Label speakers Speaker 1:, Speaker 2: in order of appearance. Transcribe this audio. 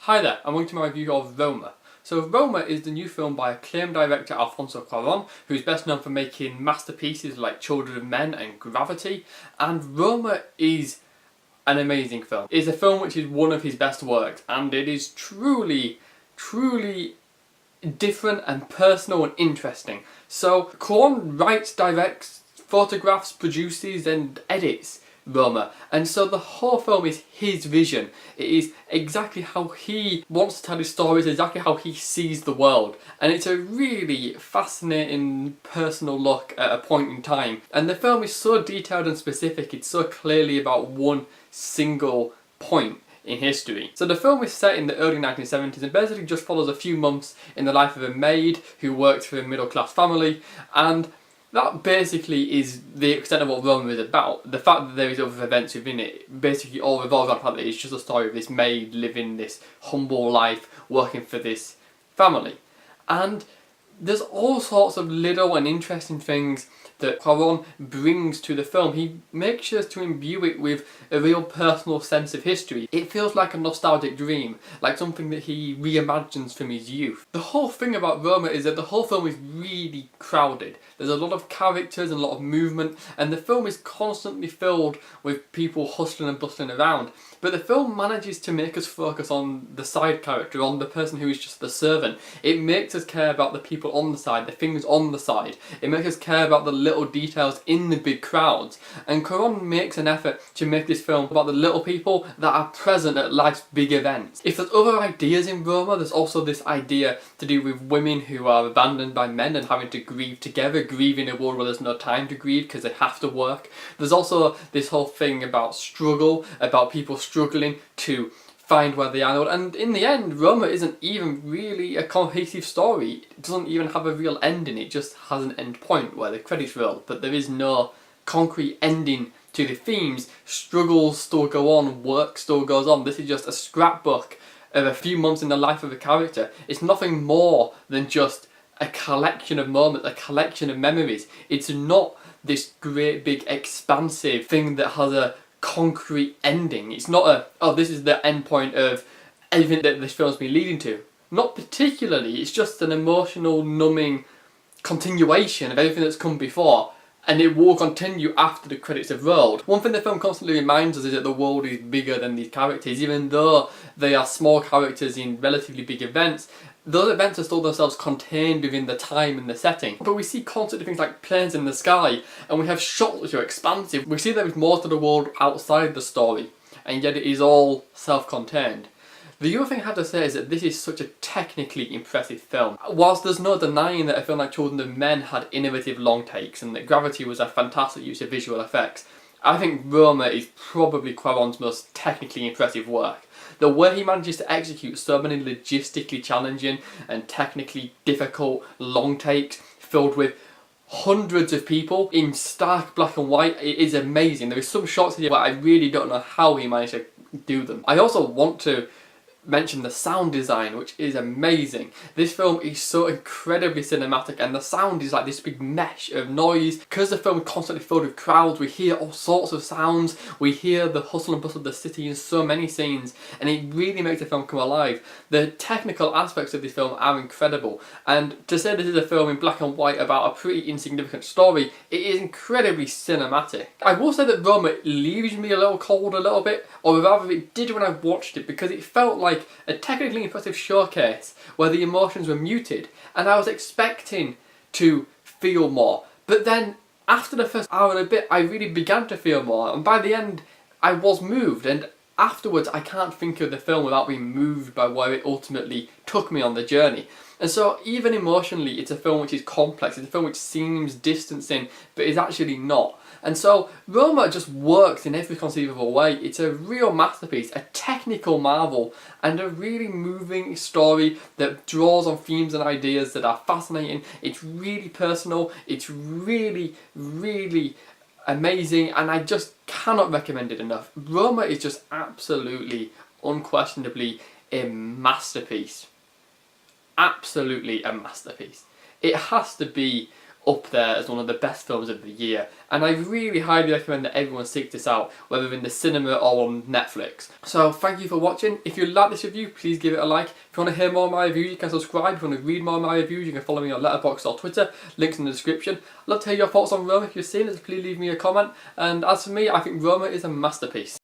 Speaker 1: Hi there, and welcome to my review of Roma. So Roma is the new film by acclaimed director Alfonso Cuarón, who's best known for making masterpieces like Children of Men and Gravity, and Roma is an amazing film. It's a film which is one of his best works, and it is truly different and personal and interesting. So Cuarón writes, directs, photographs, produces and edits Roma, and so the whole film is his vision. It is exactly how he wants to tell his stories, exactly how he sees the world, and it's a really fascinating personal look at a point in time. And the film is so detailed and specific, it's so clearly about one single point in history. So the film is set in the early 1970s and basically just follows a few months in the life of a maid who works for a middle class family, and that basically is the extent of what Roma is about. The fact that there is other events within it basically all revolves around the fact that it's just a story of this maid living this humble life, working for this family. And there's all sorts of little and interesting things that Cuarón brings to the film. He makes sure to imbue it with a real personal sense of history. It feels like a nostalgic dream, like something that he reimagines from his youth. The whole thing about Roma is that the whole film is really crowded. There's a lot of characters and a lot of movement, and the film is constantly filled with people hustling and bustling around. But the film manages to make us focus on the side character, on the person who is just the servant. It makes us care about the people on the side, the things on the side. It makes us care about the little details in the big crowds. And Cuarón makes an effort to make this film about the little people that are present at life's big events. If there's other ideas in Roma, there's also this idea to do with women who are abandoned by men and having to grieve together, grieve in a world where there's no time to grieve because they have to work. There's also this whole thing about struggle, about people struggling to find where they are, and in the end Roma isn't even really a cohesive story. It doesn't even have a real ending, it just has an end point where the credits roll, but there is no concrete ending to the themes. Struggles still go on, work still goes on. This is just a scrapbook of a few months in the life of a character. It's nothing more than just a collection of moments, a collection of memories. It's not this great big expansive thing that has a concrete ending. It's not a, oh, this is the end point of everything that this film's been leading to. Not particularly, it's just an emotional, numbing continuation of everything that's come before, and it will continue after the credits have rolled. One thing the film constantly reminds us is that the world is bigger than these characters. Even though they are small characters in relatively big events, those events are still themselves contained within the time and the setting. But we see constantly things like planes in the sky, and we have shots which are expansive. We see there is more to the world outside the story, and yet it is all self-contained. The other thing I have to say is that this is such a technically impressive film. Whilst there's no denying that a film like Children of Men had innovative long takes and that Gravity was a fantastic use of visual effects, I think Roma is probably Cuarón's most technically impressive work. The way he manages to execute so many logistically challenging and technically difficult long takes filled with hundreds of people in stark black and white, it is amazing. There is some shots here where I really don't know how he managed to do them. I also want to mention the sound design, which is amazing. This film is so incredibly cinematic, and the sound is like this big mesh of noise. Because the film is constantly filled with crowds, we hear all sorts of sounds. We hear the hustle and bustle of the city in so many scenes, and it really makes the film come alive. The technical aspects of this film are incredible, and to say this is a film in black and white about a pretty insignificant story, it is incredibly cinematic. I will say that Roma leaves me a little cold a little bit, or rather it did when I watched it, because it felt like a technically impressive showcase where the emotions were muted, and I was expecting to feel more. But then after the first hour and a bit I really began to feel more, and by the end I was moved, and afterwards I can't think of the film without being moved by where it ultimately took me on the journey. And so even emotionally it's a film which is complex, it's a film which seems distancing but is actually not. And so Roma just works in every conceivable way. It's a real masterpiece, a technical marvel, and a really moving story that draws on themes and ideas that are fascinating. It's really personal, it's really amazing, and I just cannot recommend it enough. Roma is just absolutely, unquestionably a masterpiece. Absolutely a masterpiece. It has to be up there as one of the best films of the year, and I really highly recommend that everyone seek this out, whether in the cinema or on Netflix. So thank you for watching. If you like this review, please give it a like. If you want to hear more of my reviews, you can subscribe. If you want to read more of my reviews, you can follow me on Letterboxd or Twitter, links in the description. I'd love to hear your thoughts on Roma. If you've seen it, please leave me a comment, and as for me, I think Roma is a masterpiece.